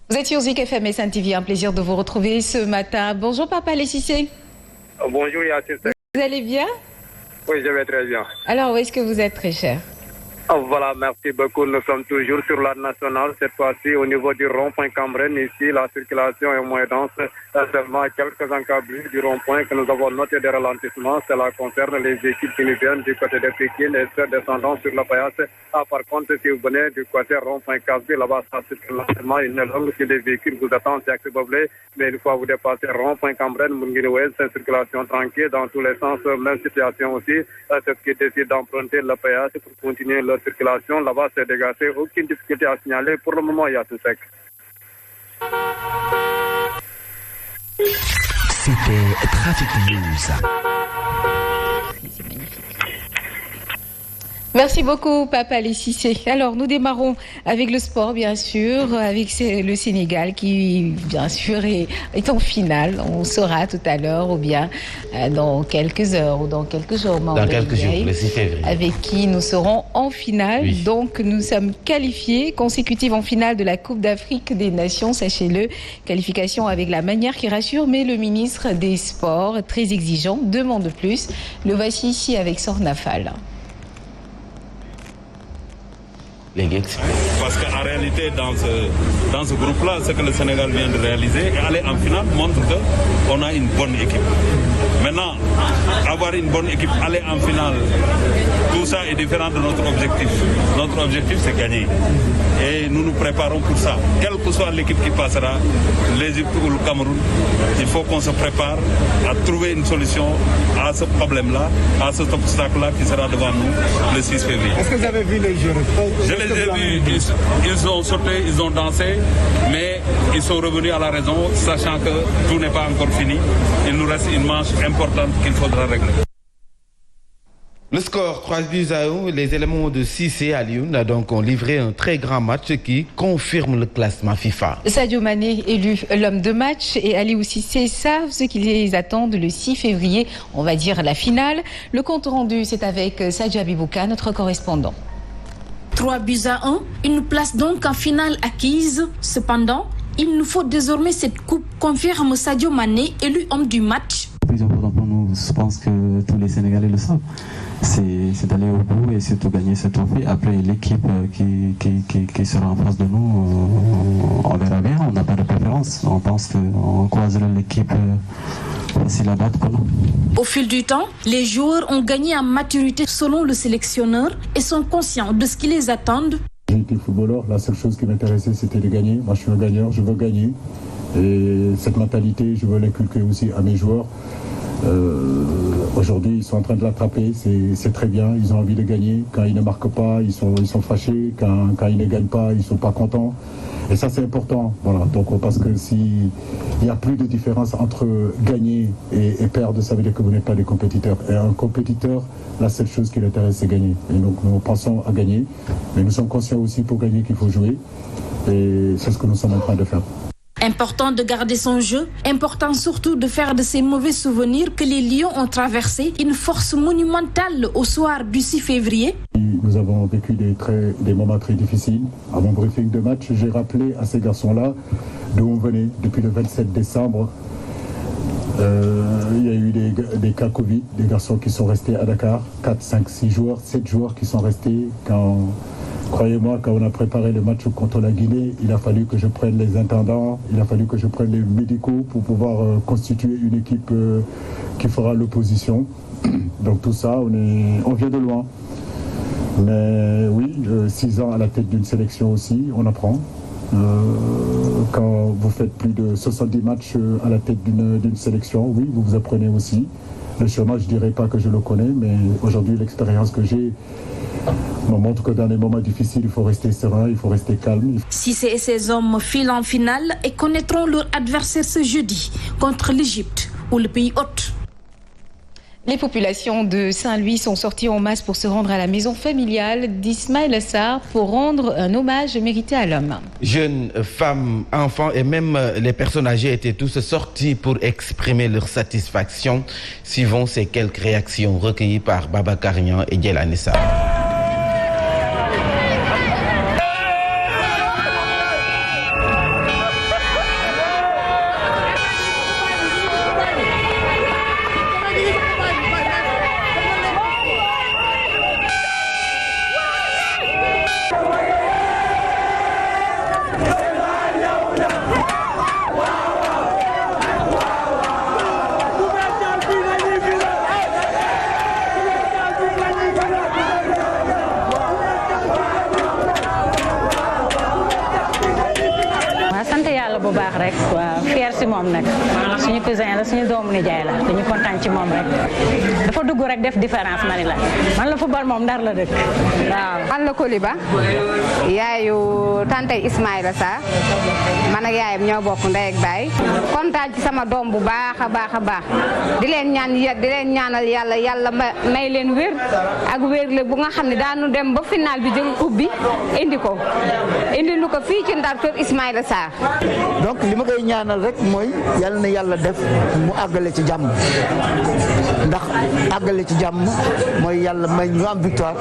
Vous êtes sur Zik FM et Sen TV, un plaisir de vous retrouver ce matin. Bonjour Papa Cissé. Bonjour Yassine. Vous allez bien? Oui, je vais très bien. Alors, où est-ce que vous êtes, très cher? Voilà, merci beaucoup. Nous sommes toujours sur la nationale, cette fois-ci au niveau du rond-point Cambren. Ici, la circulation est moins dense. Seulement quelques encablures du rond-point que nous avons noté des ralentissements. Cela concerne les véhicules qui nous viennent du côté de Pékin et ceux descendant sur la Payasse. Par contre, si vous venez du côté rond-point Casby, là-bas, ça circule lentement. Une longue si des véhicules vous attendent, c'est accessible. Mais une fois vous dépassez rond-point Cambren, Munguinouez, c'est circulation tranquille dans tous les sens. Même situation aussi. C'est ce qui décide d'emprunter la Payasse pour continuer la circulation. Là-bas, c'est dégagé. Aucune difficulté à signaler. Pour le moment, il y a tout sec. C'était Trafic News. Merci beaucoup, Papa Cissé. Alors, nous démarrons avec le sport, bien sûr, avec le Sénégal qui, bien sûr, est en finale. On saura tout à l'heure ou bien dans quelques heures ou dans quelques jours. Dans quelques jours, le 6 février. Avec qui nous serons en finale. Oui. Donc, nous sommes qualifiés, consécutifs en finale de la Coupe d'Afrique des Nations, sachez-le. Qualification avec la manière qui rassure, mais le ministre des Sports, très exigeant, demande plus. Le voici ici avec Sorna Fall. Parce qu'en réalité, dans ce groupe-là, ce que le Sénégal vient de réaliser, aller en finale montre qu'on a une bonne équipe. Maintenant, avoir une bonne équipe, aller en finale, tout ça est différent de notre objectif. Notre objectif, c'est gagner. Et nous nous préparons pour ça. Quelle que soit l'équipe qui passera, l'Égypte ou le Cameroun, il faut qu'on se prépare à trouver une solution à ce problème-là, à cet obstacle-là qui sera devant nous le 6 février. Est-ce que vous avez vu les jeux? Je les ai vus, ils ont sauté, ils ont dansé, mais ils sont revenus à la raison, sachant que tout n'est pas encore fini. Il nous reste une manche importante qu'il faudra régler. Le score 3-1, les éléments de Cissé à Lyon donc ont livré un très grand match qui confirme le classement FIFA. Sadio Mané élu l'homme de match et Aliou Cissé savent ce qu'ils les attendent le 6 février, on va dire la finale. Le compte rendu, c'est avec Sadio Abibouka, notre correspondant. 3-1, une place donc en finale acquise. Cependant, il nous faut désormais cette coupe, confirme Sadio Mané, élu homme du match. Le plus important pour nous, je pense que tous les Sénégalais le savent, c'est d'aller au bout et surtout gagner ce trophée. Après, l'équipe qui sera en face de nous, on verra bien, on n'a pas de préférence. On pense qu'on croisera l'équipe facile à battre pour nous. Au fil du temps, les joueurs ont gagné en maturité selon le sélectionneur et sont conscients de ce qui les attend. J'ai été footballeur, la seule chose qui m'intéressait c'était de gagner. Moi je suis un gagneur, je veux gagner. Et cette mentalité, je veux l'inculquer aussi à mes joueurs. Aujourd'hui, ils sont en train de l'attraper, c'est très bien, ils ont envie de gagner. Quand ils ne marquent pas, ils sont fâchés. Quand ils ne gagnent pas, ils ne sont pas contents. Et ça, c'est important. Voilà. Donc, parce que s'il n'y a plus de différence entre gagner et perdre, ça veut dire que vous n'êtes pas des compétiteurs. Et un compétiteur, la seule chose qui l'intéresse, c'est gagner. Et donc, nous pensons à gagner. Mais nous sommes conscients aussi pour gagner qu'il faut jouer. Et c'est ce que nous sommes en train de faire. Important de garder son jeu, important surtout de faire de ces mauvais souvenirs que les Lions ont traversé une force monumentale au soir du 6 février. Nous avons vécu des moments très difficiles. À mon briefing de match, j'ai rappelé à ces garçons-là d'où on venait. Depuis le 27 décembre, il y a eu des cas Covid, des garçons qui sont restés à Dakar, 4, 5, 6 joueurs, 7 joueurs qui sont restés Croyez-moi, quand on a préparé le match contre la Guinée, il a fallu que je prenne les intendants, il a fallu que je prenne les médicaux pour pouvoir constituer une équipe qui fera l'opposition. Donc tout ça, on vient de loin. Mais oui, 6 ans à la tête d'une sélection aussi, on apprend. Quand vous faites plus de 70 matchs à la tête d'une sélection, oui, vous apprenez aussi. Le chemin, je ne dirais pas que je le connais, mais aujourd'hui, l'expérience que j'ai me montre que dans les moments difficiles, il faut rester serein, il faut rester calme. Cissé et ses hommes filent en finale et connaîtront leur adversaire ce jeudi contre l'Égypte ou le pays hôte. Les populations de Saint-Louis sont sorties en masse pour se rendre à la maison familiale d'Ismaël Assar pour rendre un hommage mérité à l'homme. Jeunes, femmes, enfants et même les personnes âgées étaient tous sortis pour exprimer leur satisfaction. Suivons ces quelques réactions recueillies par Baba Karian et Djelanessa. baax rek waaw fier si moom nag suñu cousin la suñu doomu nijaay la dañu kontaan ci moom rek dafa dugg rek def différence ma ni la man la football moom Ndar la dëkk waaw. Alla Koliba yaayu tante Ismaïla Sarr man ak yaayam ñoo bokk ndey ak baay kontaan ci sama doom bu baax a baax di leen ñaanal yàlla may leen wér ak wérle bu nga xam ne daanu dem ba final bi jël coupe bi indi lu ko fii ci Ndar kër Ismaïla Sarr. donc li ma koy ñaanal rek mooy yal na yàlla def mu àggale ci jàmm ndax àggale ci jàmm mooy yàlla may ñu am victoire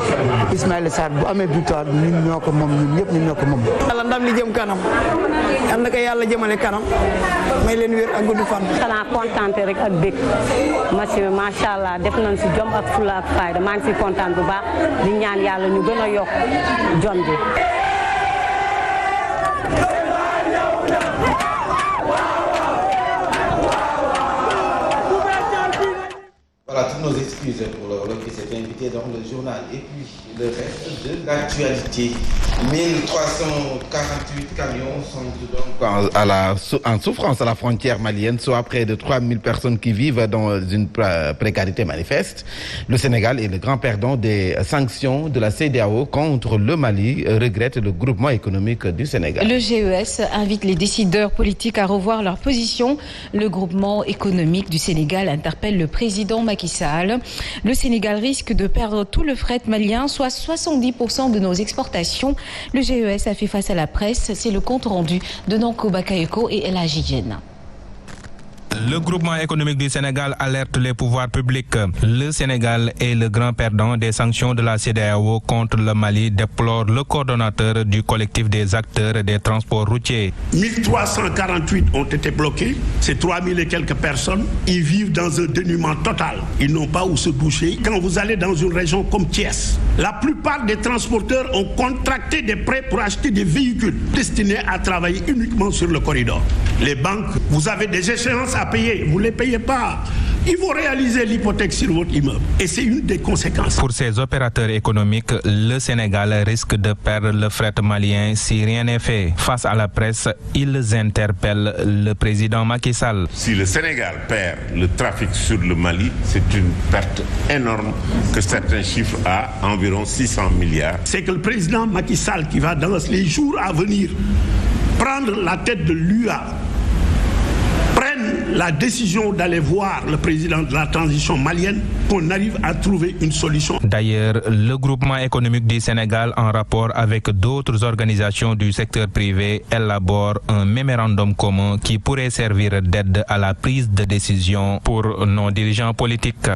Ismaïla Sarr bu amee victoire ñun ñoo ko moom ñun ñëpp ñun ñoo ko moom. yàlla ndam li jëm kanam yal na ko yàlla jëmale kanam may leen wér ak gudd fan. xanaa kontaan rek ak bég macha allah def nañ si jom ak fula ak fayda maa ngi si kontaan bu baax di ñaan yàlla ñu gën a yokk jom bi. Voilà, toutes nos excuses pour le qui s'est invité dans le journal. Et puis, le reste de l'actualité. 1348 camions sont donc en souffrance à la frontière malienne, soit près de 3000 personnes qui vivent dans une précarité manifeste. Le Sénégal est le grand perdant des sanctions de la CEDEAO contre le Mali, regrette le groupement économique du Sénégal. Le GES invite les décideurs politiques à revoir leur position. Le groupement économique du Sénégal interpelle le président Macky Sall. Le Sénégal risque de perdre tout le fret malien, soit 70% de nos exportations. Le GES a fait face à la presse. C'est le compte rendu de Nanko Bakayoko et El Hadji Diène. Le groupement économique du Sénégal alerte les pouvoirs publics. Le Sénégal est le grand perdant des sanctions de la CEDEAO contre le Mali, déplore le coordonnateur du collectif des acteurs des transports routiers. 1348 ont été bloqués. C'est 3000 et quelques personnes. Ils vivent dans un dénuement total. Ils n'ont pas où se doucher. Quand vous allez dans une région comme Thiès, la plupart des transporteurs ont contracté des prêts pour acheter des véhicules destinés à travailler uniquement sur le corridor. Les banques, vous avez des échéances à payer, vous ne les payez pas. Ils vont réaliser l'hypothèque sur votre immeuble. Et c'est une des conséquences. Pour ces opérateurs économiques, le Sénégal risque de perdre le fret malien si rien n'est fait. Face à la presse, ils interpellent le président Macky Sall. Si le Sénégal perd le trafic sur le Mali, c'est une perte énorme que certains chiffrent à environ 600 milliards. C'est que le président Macky Sall, qui va dans les jours à venir prendre la tête de l'UA, prenne la décision d'aller voir le président de la transition malienne, qu'on arrive à trouver une solution. D'ailleurs, le groupement économique du Sénégal, en rapport avec d'autres organisations du secteur privé, élabore un mémorandum commun qui pourrait servir d'aide à la prise de décision pour nos dirigeants politiques.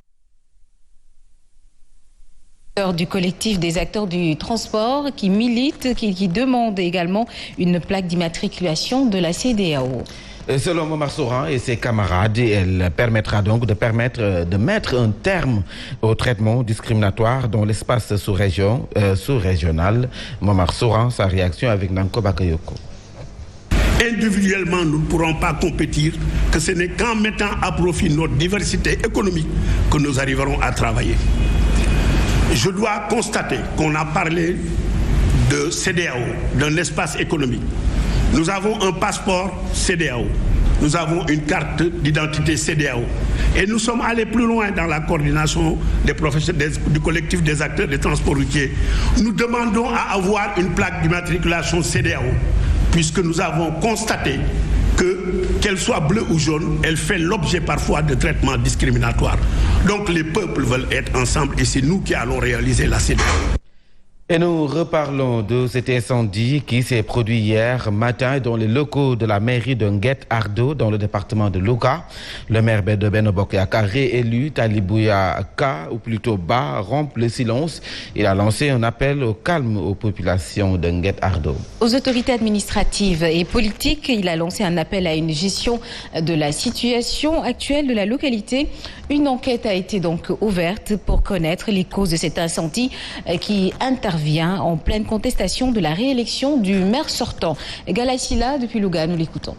Du collectif des acteurs du transport qui milite, qui demande également une plaque d'immatriculation de la CEDEAO. Selon Momar Soran et ses camarades, elle permettra donc de mettre un terme au traitement discriminatoire dans l'espace sous-régional. Momar Soran, sa réaction avec Nanko Bakayoko. Individuellement, nous ne pourrons pas compétir, que ce n'est qu'en mettant à profit notre diversité économique que nous arriverons à travailler. Je dois constater qu'on a parlé de CEDEAO, d'un espace économique. Nous avons un passeport CEDEAO. Nous avons une carte d'identité CEDEAO. Et nous sommes allés plus loin dans la coordination des professionnels du collectif des acteurs des transports routiers. Nous demandons à avoir une plaque d'immatriculation CEDEAO, puisque nous avons constaté qu'elle soit bleue ou jaune, elle fait l'objet parfois de traitements discriminatoires. Donc les peuples veulent être ensemble et c'est nous qui allons réaliser la CEDEAO. Et nous reparlons de cet incendie qui s'est produit hier matin dans les locaux de la mairie de Nguet-Ardo dans le département de Louga. Le maire de Benno Bokk Yakaar réélu Talibouya Ka, ou plutôt Ba, rompt le silence. Il a lancé un appel au calme aux populations de Nguet-Ardo. Aux autorités administratives et politiques, il a lancé un appel à une gestion de la situation actuelle de la localité. Une enquête a été donc ouverte pour connaître les causes de cet incendie qui intervient en pleine contestation de la réélection du maire sortant. Galassila, depuis Louga, nous l'écoutons.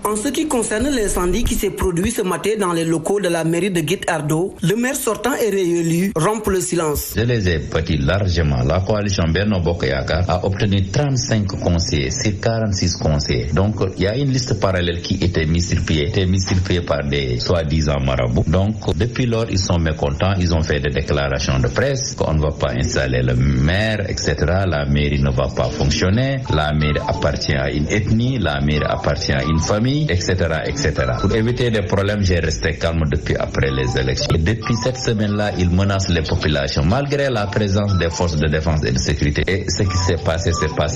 En ce qui concerne l'incendie qui s'est produit ce matin dans les locaux de la mairie de Guet-Ardo, le maire sortant et réélu rompt le silence. Je les ai bâtis largement. La coalition Benno Bokk Yakaar a obtenu 35 conseillers sur 46 conseillers. Donc il y a une liste parallèle qui était mise sur pied par des soi-disant marabouts. Donc depuis lors, ils sont mécontents, ils ont fait des déclarations de presse qu'on ne va pas installer le maire, etc. La mairie ne va pas fonctionner, la mairie appartient à une ethnie, la mairie appartient à une famille, etc. etc. Pour éviter des problèmes, j'ai resté calme depuis après les élections. Et depuis cette semaine-là, ils menacent les populations, malgré la présence des forces de défense et de sécurité. Et ce qui s'est passé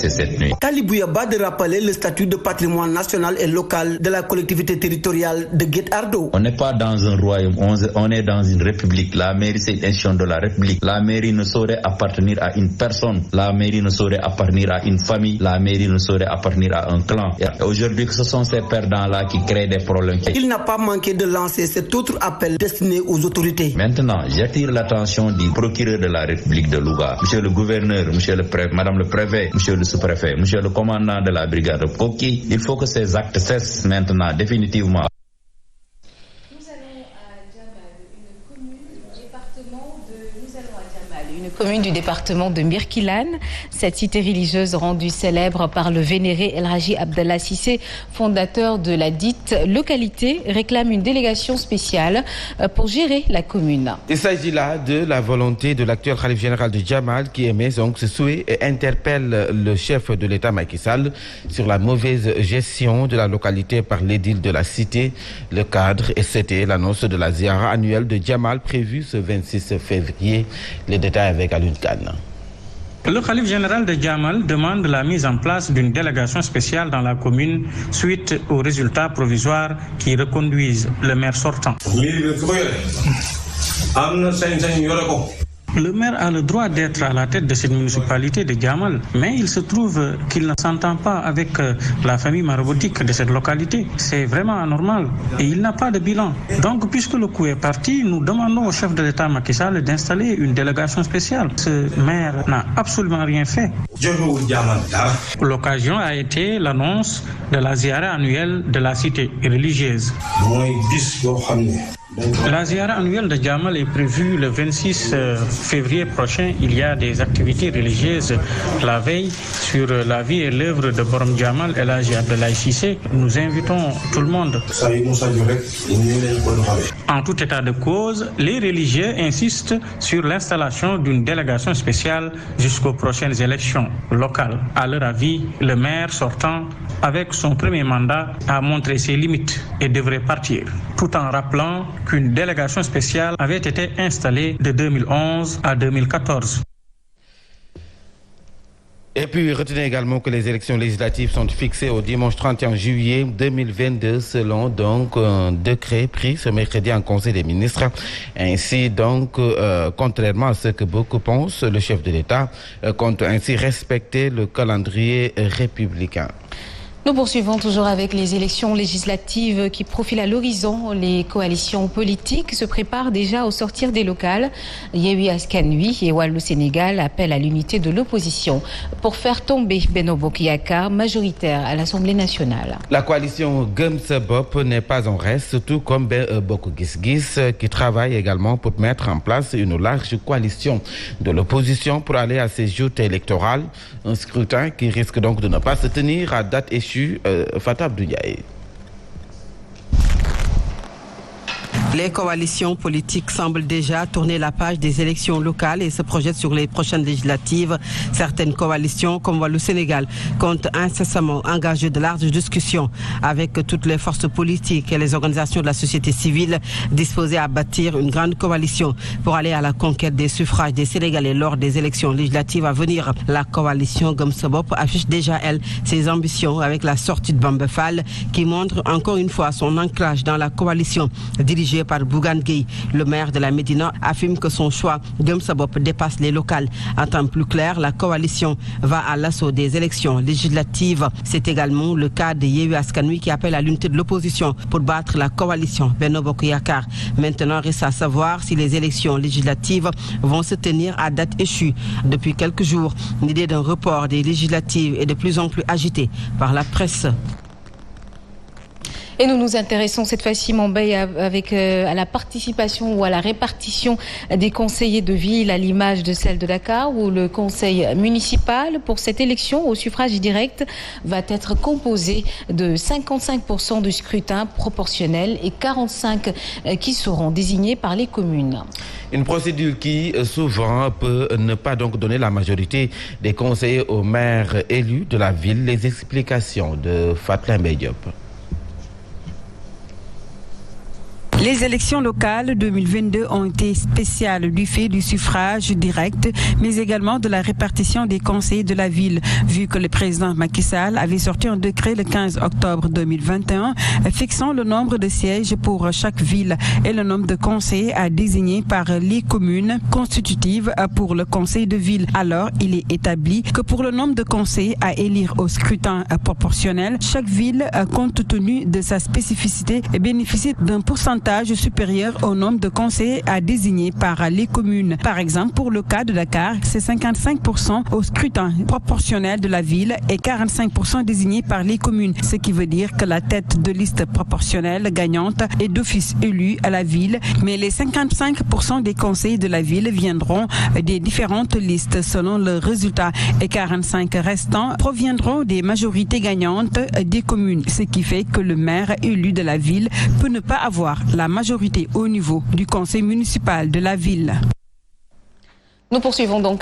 cette nuit. Talibouya de rappeler le statut de patrimoine national et local de la collectivité territoriale de Guet-Ardo. On n'est pas dans un royaume, on est dans une république. La mairie, c'est une institution de la république. La mairie ne saurait appartenir à une personne. La mairie ne saurait appartenir à une famille. La mairie ne saurait appartenir à un clan. Et aujourd'hui, ce sont ces perdants-là qui créent des problèmes. Il n'a pas manqué de lancer cet autre appel destiné aux autorités. Maintenant, j'attire l'attention du procureur de la République de Louga, monsieur le gouverneur, monsieur le préfet, madame le préfet, monsieur le sous-préfet, monsieur le commandant de la brigade de Koki. Il faut que ces actes cessent maintenant, définitivement. Commune du département de Mirkilan. Cette cité religieuse rendue célèbre par le vénéré El Hadji Abdallah Cissé, fondateur de la dite localité, réclame une délégation spéciale pour gérer la commune. Il s'agit là de la volonté de l'actuel khalife général de Jamal qui émet donc ce souhait et interpelle le chef de l'État Macky Sall sur la mauvaise gestion de la localité par l'édile de la cité. Le cadre, et c'était l'annonce de la ziara annuelle de Jamal prévue ce 26 février. Les détails avec Alun Khan. Le khalife général de Jamal demande la mise en place d'une délégation spéciale dans la commune suite aux résultats provisoires qui reconduisent le maire sortant. Le maire a le droit d'être à la tête de cette municipalité de Jamal, mais il se trouve qu'il ne s'entend pas avec la famille maraboutique de cette localité. C'est vraiment anormal et il n'a pas de bilan. Donc, puisque le coup est parti, nous demandons au chef de l'État Macky Sall d'installer une délégation spéciale. Ce maire n'a absolument rien fait. L'occasion a été l'annonce de la ziara annuelle de la cité religieuse. La ziara annuelle de Jamal est prévue le 26 février prochain. Il y a des activités religieuses la veille sur la vie et l'œuvre de Borom Jamal El Hadji Abdallah Cissé. Nous invitons tout le monde. En tout état de cause, les religieux insistent sur l'installation d'une délégation spéciale jusqu'aux prochaines élections locales. À leur avis, le maire sortant, avec son premier mandat, a montré ses limites et devrait partir, tout en rappelant qu'une délégation spéciale avait été installée de 2011 à 2014. Et puis, retenez également que les élections législatives sont fixées au dimanche 31 juillet 2022 selon donc un décret pris ce mercredi en Conseil des ministres. Ainsi donc, contrairement à ce que beaucoup pensent, le chef de l'État compte ainsi respecter le calendrier républicain. Nous poursuivons toujours avec les élections législatives qui profilent à l'horizon. Les coalitions politiques se préparent déjà au sortir des locales. Yewwi Askan Wi et Wallu Sénégal appellent à l'unité de l'opposition pour faire tomber Benno Bokk Yakaar, majoritaire à l'Assemblée nationale. La coalition Gëm Sa Bopp n'est pas en reste, tout comme Bokk Gis Gis qui travaille également pour mettre en place une large coalition de l'opposition pour aller à ces joutes électorales. Un scrutin qui risque donc de ne pas se tenir à date échue. Fatou Abdoulaye. Les coalitions politiques semblent déjà tourner la page des élections locales et se projettent sur les prochaines législatives. Certaines coalitions, comme Wallu Sénégal, comptent incessamment engager de larges discussions avec toutes les forces politiques et les organisations de la société civile disposées à bâtir une grande coalition pour aller à la conquête des suffrages des Sénégalais lors des élections législatives à venir. La coalition Gëm Sa Bopp affiche déjà, elle, ses ambitions avec la sortie de Bamba Fall qui montre encore une fois son ancrage dans la coalition dirigée par Bougane Gueye. Le maire de la Médina affirme que son choix Gëm Sa Bopp dépasse les locales. En temps plus clair, la coalition va à l'assaut des élections législatives. C'est également le cas de Yewwi Askan Wi qui appelle à l'unité de l'opposition pour battre la coalition Benno Bokk Yakaar. Maintenant, reste à savoir si les élections législatives vont se tenir à date échue. Depuis quelques jours, l'idée d'un report des législatives est de plus en plus agitée par la presse. Et nous nous intéressons cette fois-ci, Mambay, avec à la participation ou à la répartition des conseillers de ville à l'image de celle de Dakar, où le conseil municipal pour cette élection au suffrage direct va être composé de 55% du scrutin proportionnel et 45% qui seront désignés par les communes. Une procédure qui souvent peut ne pas donc donner la majorité des conseillers aux maires élus de la ville. Les explications de Fatlin Diop. Les élections locales 2022 ont été spéciales du fait du suffrage direct, mais également de la répartition des conseillers de la ville, vu que le président Macky Sall avait sorti un décret le 15 octobre 2021 fixant le nombre de sièges pour chaque ville et le nombre de conseillers à désigner par les communes constitutives pour le conseil de ville. Alors, il est établi que pour le nombre de conseillers à élire au scrutin proportionnel, chaque ville, compte tenu de sa spécificité, bénéficie d'un pourcentage supérieur au nombre de conseillers à désigner par les communes. Par exemple, pour le cas de Dakar, c'est 55% au scrutin proportionnel de la ville et 45% désignés par les communes, ce qui veut dire que la tête de liste proportionnelle gagnante est d'office élue à la ville, mais les 55% des conseillers de la ville viendront des différentes listes selon le résultat et 45 restants proviendront des majorités gagnantes des communes, ce qui fait que le maire élu de la ville peut ne pas avoir la majorité au niveau du conseil municipal de la ville. Nous poursuivons donc